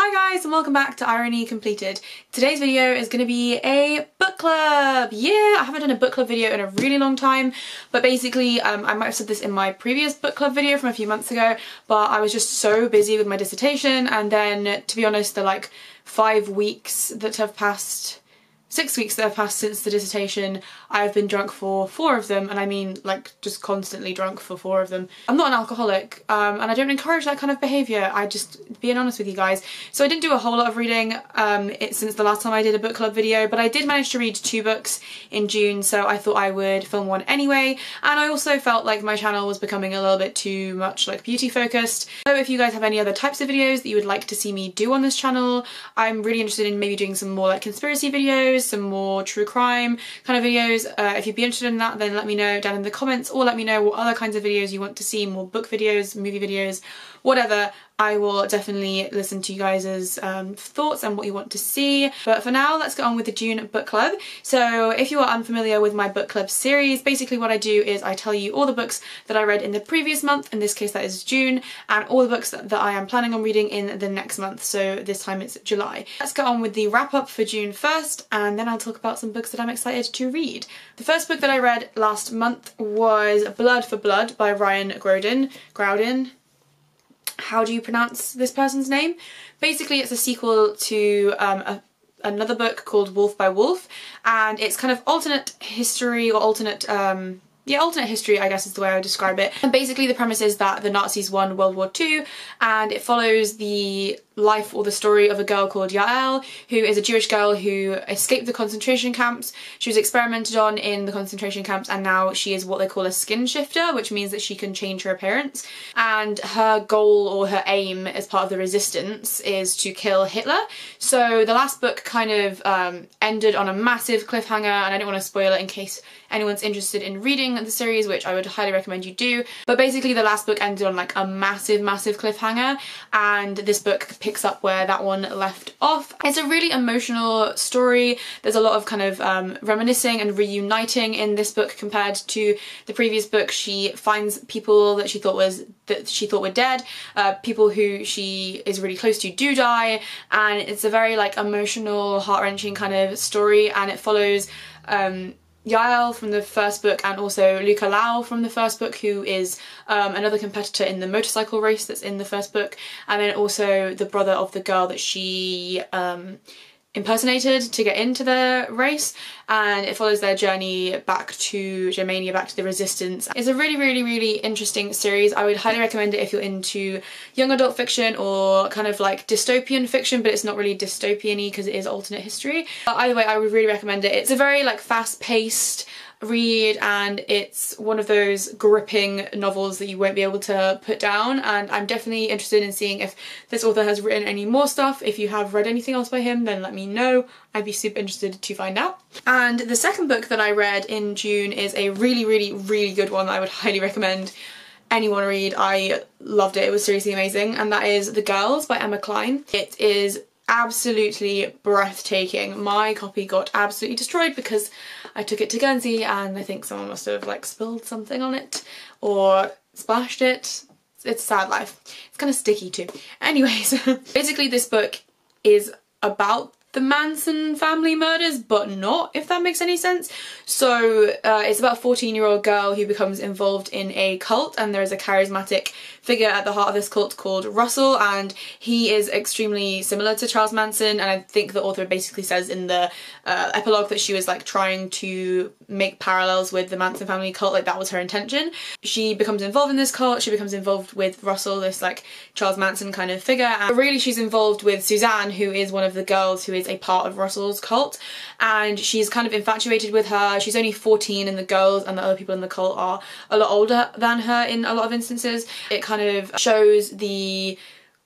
Hi guys and welcome back to Irony Completed. Today's video is going to be a book club. Yeah, I haven't done a book club video in a really long time, but basically I might have said this in my previous book club video from a few months ago, but I was just so busy with my dissertation, and then to be honest the like 5 weeks that have passed, 6 weeks that have passed since the dissertation, I've been drunk for 4 of them, and I mean like just constantly drunk for 4 of them. I'm not an alcoholic and I don't encourage that kind of behaviour, I just being honest with you guys. So I didn't do a whole lot of reading since the last time I did a book club video, but I did manage to read 2 books in June, so I thought I would film one anyway, and I also felt like my channel was becoming a little bit too much like beauty focused. So if you guys have any other types of videos that you would like to see me do on this channel, I'm really interested in maybe doing some more like conspiracy videos, some more true crime kind of videos. If you'd be interested in that, then let me know down in the comments, or let me know what other kinds of videos you want to see, more book videos, movie videos, whatever. I will definitely listen to you guys' thoughts and what you want to see. But for now, let's get on with the June book club. So if you are unfamiliar with my book club series, basically what I do is I tell you all the books that I read in the previous month, in this case that is June, and all the books that I am planning on reading in the next month, so this time it's July. Let's get on with the wrap up for June first, and then I'll talk about some books that I'm excited to read. The first book that I read last month was Blood for Blood by Ryan Graudin. How do you pronounce this person's name? Basically it's a sequel to another book called Wolf by Wolf, and it's kind of alternate history, or alternate history I guess is the way I would describe it. And basically the premise is that the Nazis won World War II, and it follows the life or the story of a girl called Yael, who is a Jewish girl who escaped the concentration camps. She was experimented on in the concentration camps, and now she is what they call a skin shifter, which means that she can change her appearance. And her goal, or her aim as part of the resistance, is to kill Hitler. So the last book kind of ended on a massive cliffhanger, and I don't want to spoil it in case anyone's interested in reading the series, which I would highly recommend you do. But basically the last book ended on like a massive cliffhanger, and this book picks up where that one left off. It's a really emotional story. There's a lot of kind of reminiscing and reuniting in this book compared to the previous book. She finds people that she thought were dead, people who she is really close to do die, and it's a very like emotional, heart-wrenching kind of story, and it follows Yael from the first book, and also Luca Lau from the first book, who is another competitor in the motorcycle race that's in the first book, and then also the brother of the girl that she impersonated to get into the race, and it follows their journey back to Germania, back to the resistance. It's a really interesting series. I would highly recommend it if you're into young adult fiction or kind of like dystopian fiction, but it's not really dystopian-y because it is alternate history. But either way, I would really recommend it. It's a very like fast-paced read, and it's one of those gripping novels that you won't be able to put down, and I'm definitely interested in seeing if this author has written any more stuff. If you have read anything else by him, then let me know. I'd be super interested to find out. And the second book that I read in June is a really good one that I would highly recommend anyone read. I loved it. It was seriously amazing, and that is The Girls by Emma Cline. It is absolutely breathtaking. My copy got absolutely destroyed because I took it to Guernsey and I think someone must have like spilled something on it or splashed it. It's a sad life. It's kind of sticky too. Anyways, basically this book is about the Manson family murders, but not, if that makes any sense. So it's about a 14-year-old girl who becomes involved in a cult, and there is a charismatic figure at the heart of this cult called Russell, and he is extremely similar to Charles Manson, and I think the author basically says in the epilogue that she was like trying to make parallels with the Manson family cult, like that was her intention. She becomes involved in this cult, she becomes involved with Russell, this like Charles Manson kind of figure, and really she's involved with Suzanne, who is one of the girls who is a part of Russell's cult, and she's kind of infatuated with her. She's only 14 and the girls and the other people in the cult are a lot older than her in a lot of instances. It kind of shows the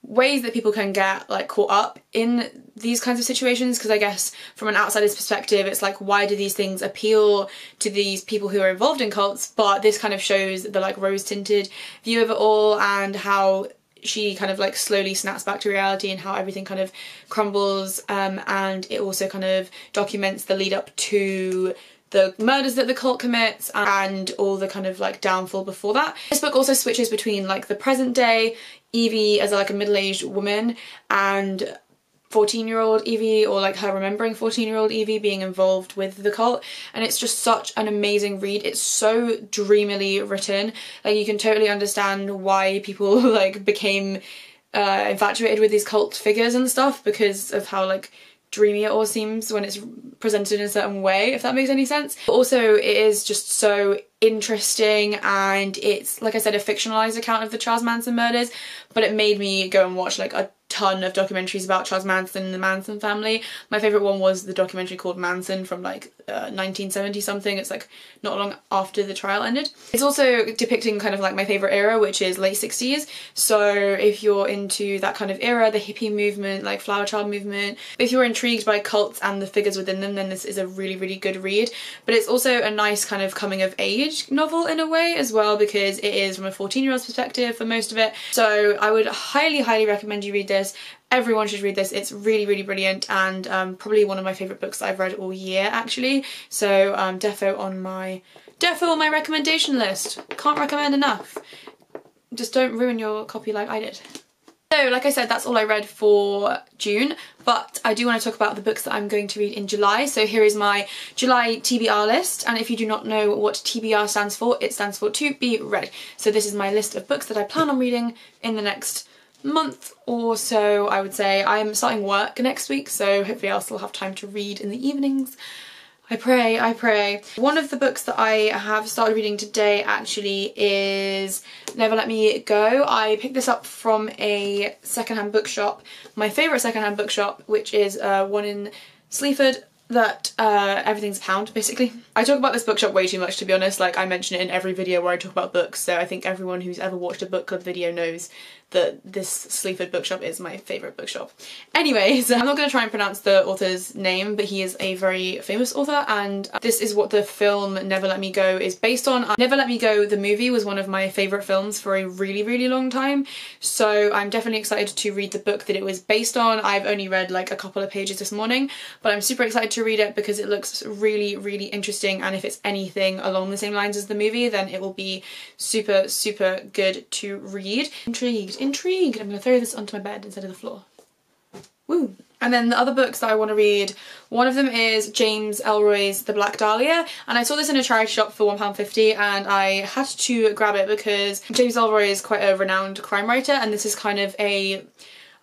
ways that people can get like caught up in these kinds of situations, because I guess from an outsider's perspective it's like, why do these things appeal to these people who are involved in cults? But this kind of shows the like rose-tinted view of it all, and how she kind of like slowly snaps back to reality and how everything kind of crumbles, and it also kind of documents the lead up to the murders that the cult commits and all the kind of like downfall before that. This book also switches between like the present day Evie as like a middle-aged woman and 14-year-old Evie, or like her remembering 14-year-old Evie being involved with the cult, and it's just such an amazing read. It's so dreamily written, like you can totally understand why people like became infatuated with these cult figures and stuff, because of how like dreamy it all seems when it's presented in a certain way, if that makes any sense. But also it is just so interesting, and it's, like I said, a fictionalized account of the Charles Manson murders, but it made me go and watch like a ton of documentaries about Charles Manson and the Manson family. My favourite one was the documentary called Manson from like 1970 something. It's like not long after the trial ended. It's also depicting kind of like my favourite era, which is late 60s. So if you're into that kind of era, the hippie movement, like flower child movement, if you're intrigued by cults and the figures within them, then this is a really, really good read. But it's also a nice kind of coming of age novel in a way as well, because it is from a 14-year-old's perspective for most of it. So I would highly, highly recommend you read this. Everyone should read this. It's really, really brilliant, and probably one of my favourite books that I've read all year actually. So defo on my recommendation list. Can't recommend enough. Just don't ruin your copy like I did. So like I said, that's all I read for June, but I do want to talk about the books that I'm going to read in July. So here is my July TBR list, and if you do not know what TBR stands for, it stands for to be read. So this is my list of books that I plan on reading in the next month or so, I would say. I'm starting work next week, so hopefully I'll still have time to read in the evenings. I pray, I pray. One of the books that I have started reading today actually is Never Let Me Go. I picked this up from a secondhand bookshop, my favourite secondhand bookshop, which is one in Sleaford, that everything's a pound basically. I talk about this bookshop way too much, to be honest. Like I mention it in every video where I talk about books, so I think everyone who's ever watched a book club video knows that this Sleaford bookshop is my favourite bookshop. Anyways, I'm not going to try and pronounce the author's name, but he is a very famous author, and this is what the film Never Let Me Go is based on. Never Let Me Go, the movie, was one of my favourite films for a really, really long time, so I'm definitely excited to read the book that it was based on. I've only read like a couple of pages this morning, but I'm super excited to read it because it looks really, really interesting, and if it's anything along the same lines as the movie, then it will be super, super good to read. Intrigued. I'm gonna throw this onto my bed instead of the floor. Woo! And then the other books that I want to read, one of them is James Ellroy's The Black Dahlia, and I saw this in a charity shop for £1.50 and I had to grab it because James Ellroy is quite a renowned crime writer, and this is kind of a,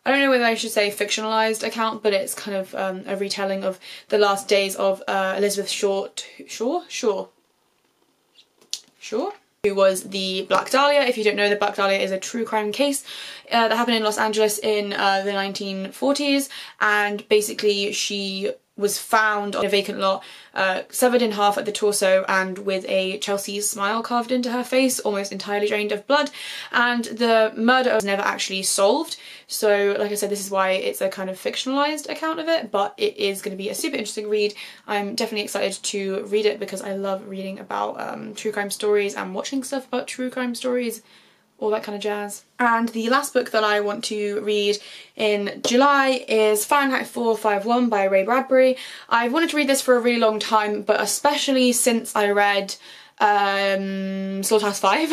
I don't know whether I should say fictionalised account, but it's kind of a retelling of the last days of Elizabeth Shaw, who was the Black Dahlia. If you don't know, the Black Dahlia is a true crime case that happened in Los Angeles in the 1940s, and basically she was found on a vacant lot, severed in half at the torso and with a Chelsea's smile carved into her face, almost entirely drained of blood, and the murder was never actually solved. So like I said, this is why it's a kind of fictionalized account of it, but it is going to be a super interesting read. I'm definitely excited to read it because I love reading about true crime stories and watching stuff about true crime stories, all that kind of jazz. And the last book that I want to read in July is Fahrenheit 451 by Ray Bradbury. I've wanted to read this for a really long time, but especially since I read Slaughterhouse 5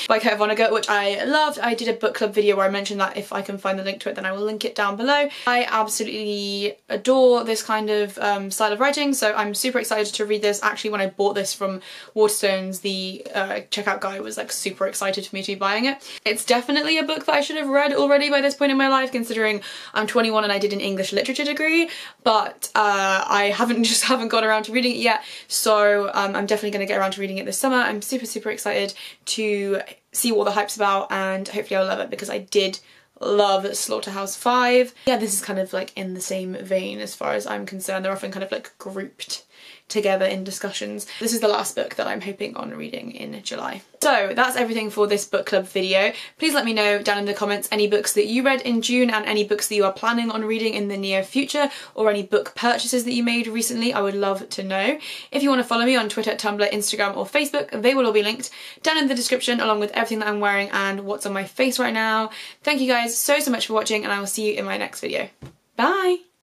by Kurt Vonnegut, which I loved. I did a book club video where I mentioned that. If I can find the link to it, then I will link it down below. I absolutely adore this kind of style of writing, so I'm super excited to read this. Actually, when I bought this from Waterstones, the checkout guy was like super excited for me to be buying it. It's definitely a book that I should have read already by this point in my life, considering I'm 21 and I did an English literature degree, but I haven't got around to reading it yet, so I'm definitely going to get around to reading it this summer. I'm super, super excited to see what the hype's about, and hopefully I'll love it because I did love Slaughterhouse 5. Yeah, this is kind of like in the same vein as far as I'm concerned. They're often kind of like grouped together in discussions. This is the last book that I'm hoping on reading in July. So that's everything for this book club video. Please let me know down in the comments any books that you read in June and any books that you are planning on reading in the near future, or any book purchases that you made recently. I would love to know. If you want to follow me on Twitter, Tumblr, Instagram or Facebook, they will all be linked down in the description, along with everything that I'm wearing and what's on my face right now. Thank you guys so much for watching, and I will see you in my next video. Bye!